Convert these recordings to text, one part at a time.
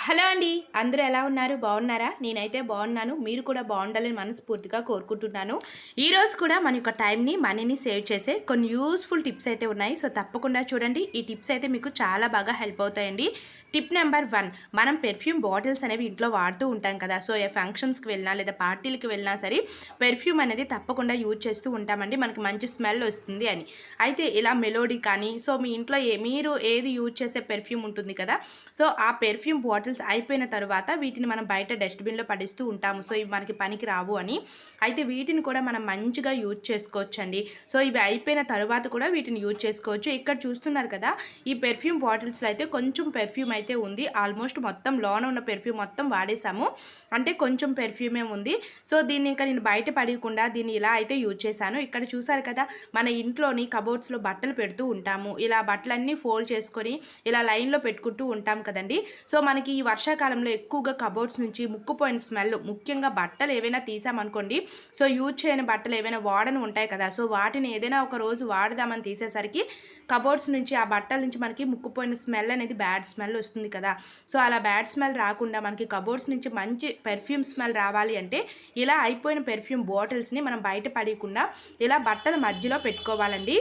Hello అండి. అందరూ ఎలా ఉన్నారు? బాగున్నారా? నేనైతే బాగున్నాను. మీరు కూడా బాగుండాలని మనస్ఫూర్తిగా కోరుకుంటున్నాను. ఈరోజు కూడా మన యొక్క టైంని, మనీని సేవ్ చేసే కొన్ని యూస్‌ఫుల్ టిప్స్ అయితే ఉన్నాయి. సో, తప్పకుండా చూడండి. ఈ టిప్స్ అయితే మీకు చాలా బాగా హెల్ప్ అవుతాయండి. టిప్ నెంబర్ 1, మనం పెర్ఫ్యూమ్ బాటిల్స్ అనేవి ఇంట్లో వాడుతూ ఉంటాం కదా! సో, ఏ ఫంక్షన్స్‌కి వెళ్ళినా లేదా పార్టీలకి వెళ్ళినా సరే పెర్ఫ్యూమ్ అనేది తప్పకుండా యూజ్ చేస్తూ ఉంటామండి. మనకి మంచి స్మెల్ వస్తుంది అని. అయితే ఇలా మెలోడీ కానీ, సో, మీ ఇంట్లో మీరు ఏది యూజ్ చేసే పెర్ఫ్యూమ్ ఉంటుంది కదా! సో, ఆ పెర్ఫ్యూమ్ బాటిల్స్ అయిపోయిన తరువాత వీటిని మనం బయట డస్ట్‌బిన్‌లో పడేస్తూ ఉంటాము. సో, ఇవి మనకి పనికి రావు అని. అయితే వీటిని కూడా మనం మంచిగా యూజ్ చేసుకోవచ్చండి. సో, ఇవి అయిపోయిన తరువాత కూడా వీటిని యూజ్ చేసుకోవచ్చు. ఇక్కడ చూస్తున్నారు కదా! ఈ పెర్ఫ్యూమ్ బాటిల్స్‌లో అయితే కొంచెం పెర్ఫ్యూమ్ అయితే ఉంది. ఆల్మోస్ట్ మొత్తం లోన ఉన్న పెర్ఫ్యూమ్ మొత్తం వాడేసాము. అంటే కొంచెం పెర్ఫ్యూమే ఉంది. సో, దీన్ని ఇంకా నేను బయట పడేయకుండా దీన్ని ఇలా అయితే యూజ్ చేశాను. ఇక్కడ చూసారు కదా! మన ఇంట్లోని కబోర్డ్స్‌లో బట్టలు పెడుతూ ఉంటాము. ఇలా బట్టలన్నీ ఫోల్డ్ చేసుకొని ఇలా లైన్‌లో పెట్టుకుంటూ ఉంటాం కదండీ! సో, మనకి ఈ వర్షాకాలంలో ఎక్కువగా కబోర్డ్స్ నుంచి ముక్కుపోయిన స్మెల్, ముఖ్యంగా బట్టలు ఏవైనా తీసామనుకోండి, సో, యూజ్ చేయని బట్టలు ఏవైనా వాడని ఉంటాయి కదా! సో, వాటిని ఏదైనా ఒక రోజు వాడదామని తీసేసరికి కబోర్డ్స్ నుంచి ఆ బట్టల నుంచి మనకి ముక్కుపోయిన స్మెల్ అనేది బ్యాడ్ స్మెల్ వస్తుంది కదా! సో, అలా బ్యాడ్ స్మెల్ రాకుండా మనకి కబోర్డ్స్ నుంచి మంచి పెర్ఫ్యూమ్ స్మెల్ రావాలి అంటే ఇలా అయిపోయిన పెర్ఫ్యూమ్ బాటిల్స్‌ని మనం బయట పడేయకుండా ఇలా బట్టల మధ్యలో పెట్టుకోవాలండి.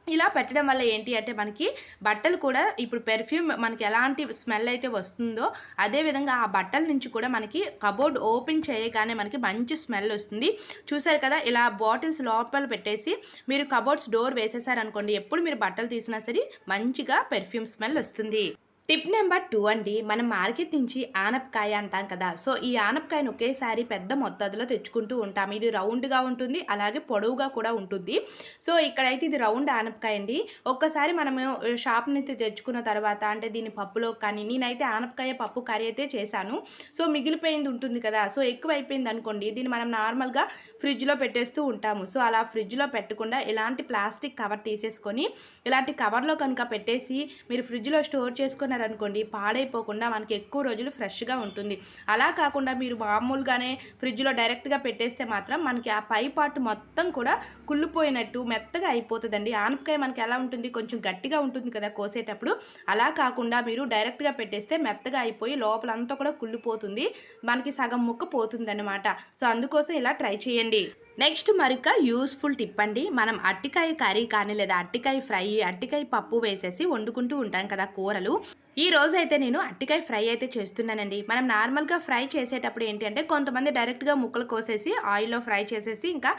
ఇలా పెట్టడం వల్ల ఏంటి అంటే మనకి బట్టలు కూడా ఇప్పుడు పెర్ఫ్యూమ్ మనకి ఎలాంటి స్మెల్ అయితే వస్తుందో అదే విధంగా ఆ బట్టల నుంచి కూడా మనకి కబోర్డ్ ఓపెన్ చేయగానే మనకి మంచి స్మెల్ వస్తుంది. చూసారు కదా! ఇలా బాటిల్స్ లోపల పెట్టేసి మీరు కబోర్డ్స్ డోర్ వేసేసారనుకోండి, ఎప్పుడు మీరు బట్టలు తీసినా సరే మంచిగా పెర్ఫ్యూమ్ స్మెల్ వస్తుంది. టిప్ నెంబర్ 2 అండి. మనం మార్కెట్ నుంచి ఆనపకాయ అంటాం కదా! సో, ఈ ఆనపకాయను ఒకేసారి పెద్ద మొత్తాదులో తెచ్చుకుంటూ ఉంటాం. ఇది రౌండ్‌గా ఉంటుంది. అలాగే పొడవుగా కూడా ఉంటుంది. సో, ఇక్కడైతే ఇది రౌండ్ ఆనపకాయ అండి. ఒక్కసారి మనము షాప్ నుంచి తెచ్చుకున్న తర్వాత అంటే దీన్ని పప్పులో కానీ నేనైతే ఆనపకాయ పప్పు కర్రీ అయితే చేశాను. సో, మిగిలిపోయింది ఉంటుంది కదా! సో, ఎక్కువైపోయింది అనుకోండి, దీన్ని మనం నార్మల్‌గా ఫ్రిడ్జ్‌లో పెట్టేస్తూ ఉంటాము. సో, అలా ఫ్రిడ్జ్‌లో పెట్టకుండా ఇలాంటి ప్లాస్టిక్ కవర్ తీసేసుకొని ఇలాంటి కవర్‌లో కనుక పెట్టేసి మీరు ఫ్రిడ్జ్‌లో స్టోర్ చేసుకున్న అనుకోండి, పాడైపోకుండా మనకి ఎక్కువ రోజులు ఫ్రెష్‌గా ఉంటుంది. అలా కాకుండా మీరు మామూలుగానే ఫ్రిడ్జ్‌లో డైరెక్ట్‌గా పెట్టేస్తే మాత్రం మనకి ఆ పై పార్ట్ మొత్తం కూడా కుళ్ళిపోయినట్టు మెత్తగా అయిపోతుందండి. ఆనపకాయ మనకి ఎలా ఉంటుంది, కొంచెం గట్టిగా ఉంటుంది కదా కోసేటప్పుడు. అలా కాకుండా మీరు డైరెక్ట్‌గా పెట్టేస్తే మెత్తగా అయిపోయి లోపలంతా కూడా కుళ్ళిపోతుంది. మనకి సగం ముక్క పోతుందన్నమాట. సో, అందుకోసం ఇలా ట్రై చేయండి. నెక్స్ట్ మరొక యూస్‌ఫుల్ టిప్ అండి. మనం అరటికాయ కర్రీ కానీ లేదా అరటికాయ ఫ్రై, అరటికాయ పప్పు వేసేసి వండుకుంటూ ఉంటాం కదా కూరలు. ఈ రోజైతే నేను అరటికాయ ఫ్రై అయితే చేస్తున్నానండి. మనం నార్మల్‌గా ఫ్రై చేసేటప్పుడు ఏంటి అంటే కొంతమంది డైరెక్ట్‌గా ముక్కలు కోసేసి ఆయిల్‌లో ఫ్రై చేసేసి ఇంకా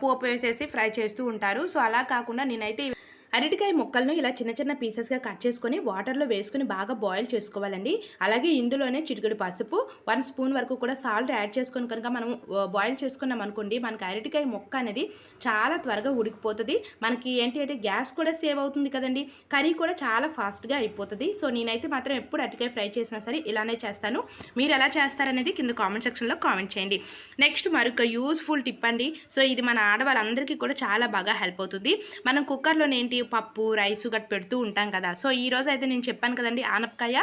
పోపు వేసేసి ఫ్రై చేస్తూ ఉంటారు. సో, అలా కాకుండా నేనైతే అరటికాయ ముక్కలను ఇలా చిన్న చిన్న పీసెస్‌గా కట్ చేసుకొని వాటర్‌లో వేసుకొని బాగా బాయిల్ చేసుకోవాలండి. అలాగే ఇందులోనే చిటికెడు పసుపు, 1 స్పూన్ వరకు కూడా సాల్ట్ యాడ్ చేసుకొని కనుక మనం బాయిల్ చేసుకున్నాం అనుకోండి, మనకి అరటికాయ ముక్క అనేది చాలా త్వరగా ఉడికిపోతది. మనకి ఏంటి అంటే గ్యాస్ కూడా సేవ్ అవుతుంది కదండీ. కర్రీ కూడా చాలా ఫాస్ట్‌గా అయిపోతది. సో, నేనైతే మాత్రం ఎప్పుడు అరటికాయ ఫ్రై చేసినా సరే ఇలానే చేస్తాను. మీరు ఎలా చేస్తారనేది కింద కామెంట్ సెక్షన్‌లో కామెంట్ చేయండి. నెక్స్ట్ మరొక యూజ్‌ఫుల్ టిప్ అండి. సో, ఇది మన ఆడవాళ్ళందరికీ కూడా చాలా బాగా హెల్ప్ అవుతుంది. మనం కుక్కర్‌లోనే ఏంటి పప్పు, రైసు గట్ట పెడుతూ ఉంటాం కదా! సో, ఈరోజైతే నేను చెప్పాను కదండీ ఆనపకాయ,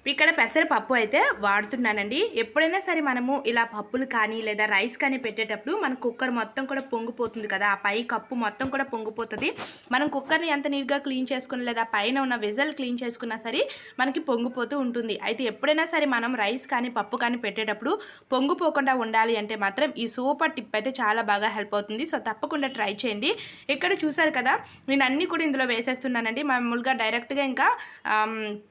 ఇక్కడ పెసరపప్పు అయితే వాడుతున్నానండి. ఎప్పుడైనా సరే మనము ఇలా పప్పులు కానీ లేదా రైస్ కానీ పెట్టేటప్పుడు మన కుక్కర్ మొత్తం కూడా పొంగిపోతుంది కదా! ఆ పై కప్పు మొత్తం కూడా పొంగిపోతది. మనం కుక్కర్‌ని ఎంత నీట్‌గా క్లీన్ చేసుకున్నా లేదా పైన ఉన్న వెజల్ క్లీన్ చేసుకున్నా సరే మనకి పొంగిపోతూ ఉంటుంది. అయితే ఎప్పుడైనా సరే మనం రైస్ కానీ పప్పు కానీ పెట్టేటప్పుడు పొంగిపోకుండా ఉండాలి అంటే మాత్రం ఈ సూపర్ టిప్ అయితే చాలా బాగా హెల్ప్ అవుతుంది. సో, తప్పకుండా ట్రై చేయండి. ఇక్కడ చూసారు కదా! నేను అన్నీ కూడా ఇందులో వేసేస్తున్నానండి. మామూలుగా డైరెక్ట్‌గా ఇంకా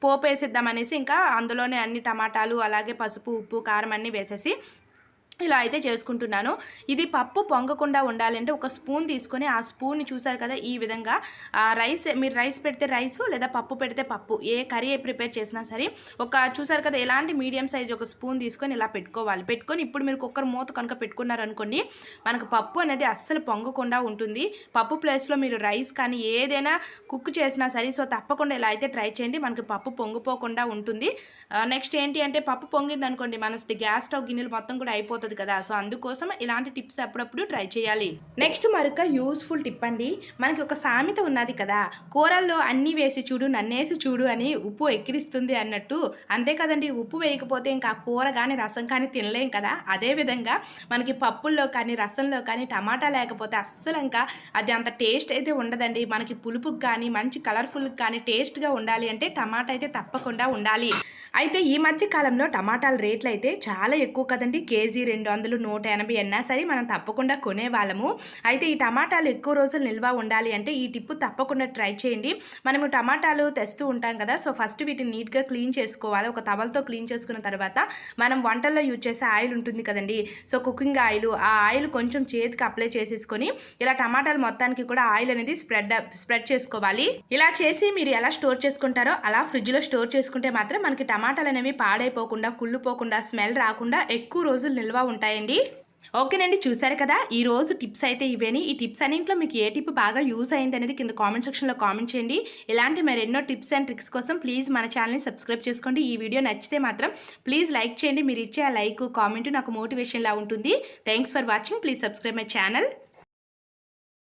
పోపు వేసేద్దామనేసి ఇంకా అందులోనే అన్ని టమాటాలు అలాగే పసుపు, ఉప్పు, కారం అన్నీ వేసేసి ఇలా అయితే చేసుకుంటున్నాను. ఇది పప్పు పొంగకుండా ఉండాలంటే ఒక స్పూన్ తీసుకొని ఆ స్పూన్‌ని చూసారు కదా ఈ విధంగా మీరు రైస్ పెడితే రైసు లేదా పప్పు పెడితే పప్పు ఏ కర్రీ ప్రిపేర్ చేసినా సరే చూసారు కదా ఎలాంటి మీడియం సైజ్ ఒక స్పూన్ తీసుకొని ఇలా పెట్టుకోవాలి. పెట్టుకొని ఇప్పుడు మీరు కుక్కర్ మూత కనుక పెట్టుకున్నారనుకోండి, మనకు పప్పు అనేది అస్సలు పొంగకుండా ఉంటుంది. పప్పు ప్లేస్‌లో మీరు రైస్ కానీ ఏదైనా కుక్ చేసినా సరే సో, తప్పకుండా ఇలా అయితే ట్రై చేయండి. మనకి పప్పు పొంగిపోకుండా ఉంటుంది. నెక్స్ట్ ఏంటి అంటే పప్పు పొంగిందనుకోండి మన గ్యాస్ స్టవ్ గిన్నెలు మొత్తం కూడా అయిపోతుంది. అయిపోతుంది కదా. సో అందుకోసం ఇలాంటి టిప్స్ అప్పుడప్పుడు ట్రై చేయాలి. నెక్స్ట్ మరొక యూస్ఫుల్ టిప్ అండి. మనకి ఒక సామెత ఉన్నది కదా, కూరల్లో అన్నీ వేసి చూడు నన్నేసి చూడు అని ఉప్పు ఎక్కిరిస్తుంది అన్నట్టు. అంతే కదండి, ఉప్పు వేయకపోతే ఇంకా కూర కానీ రసం కానీ తినలేం కదా. అదేవిధంగా మనకి పప్పుల్లో కానీ రసంలో కానీ టమాటా లేకపోతే అస్సలు ఇంకా అది అంత టేస్ట్ అయితే ఉండదండి. మనకి పులుపుకి కానీ మంచి కలర్ఫుల్కి కానీ టేస్ట్గా ఉండాలి అంటే టమాటా అయితే తప్పకుండా ఉండాలి. అయితే ఈ మధ్య కాలంలో టమాటాల రేట్లు అయితే చాలా ఎక్కువ కదండి. కేజీ 200, 180 అన్నా సరే మనం తప్పకుండా కొనేవాళ్ళము. అయితే ఈ టమాటాలు ఎక్కువ రోజులు నిల్వ ఉండాలి అంటే ఈ టిప్పు తప్పకుండా ట్రై చేయండి. మనము టమాటాలు తెస్తూ ఉంటాం కదా, సో ఫస్ట్ వీటిని నీట్గా క్లీన్ చేసుకోవాలి. ఒక టవల్తో క్లీన్ చేసుకున్న తర్వాత మనం వంటల్లో యూజ్ చేసే ఆయిల్ ఉంటుంది కదండి, సో కుకింగ్ ఆయిల్, ఆ ఆయిల్ కొంచెం చేతికి అప్లై చేసేసుకొని ఇలా టమాటాలు మొత్తానికి కూడా ఆయిల్ అనేది స్ప్రెడ్ చేసుకోవాలి. ఇలా చేసి మీరు ఎలా స్టోర్ చేసుకుంటారో అలా ఫ్రిడ్జ్లో స్టోర్ చేసుకుంటే మాత్రం మనకి టమాటాలు అనేవి పాడైపోకుండా, కుళ్ళిపోకుండా, స్మెల్ రాకుండా ఎక్కువ రోజులు నిల్వ ఉంటాయండి. ఓకేనండి, చూసారు కదా ఈ రోజు టిప్స్ అయితే ఇవేని. ఈ టిప్స్ అన్నింటిలో మీకు ఏ టిప్ బాగా యూజ్ అయింది అనేది కింద కామెంట్ సెక్షన్లో కామెంట్ చేయండి. ఇలాంటి మరెన్నో టిప్స్ అండ్ ట్రిక్స్ కోసం ప్లీజ్ మన ఛానల్ని సబ్స్క్రైబ్ చేసుకోండి. ఈ వీడియో నచ్చితే మాత్రం ప్లీజ్ లైక్ చేయండి. మీరు ఇచ్చే ఆ లైక్, కామెంట్ నాకు మోటివేషన్లా ఉంటుంది. Thanks for watching. Please subscribe my channel.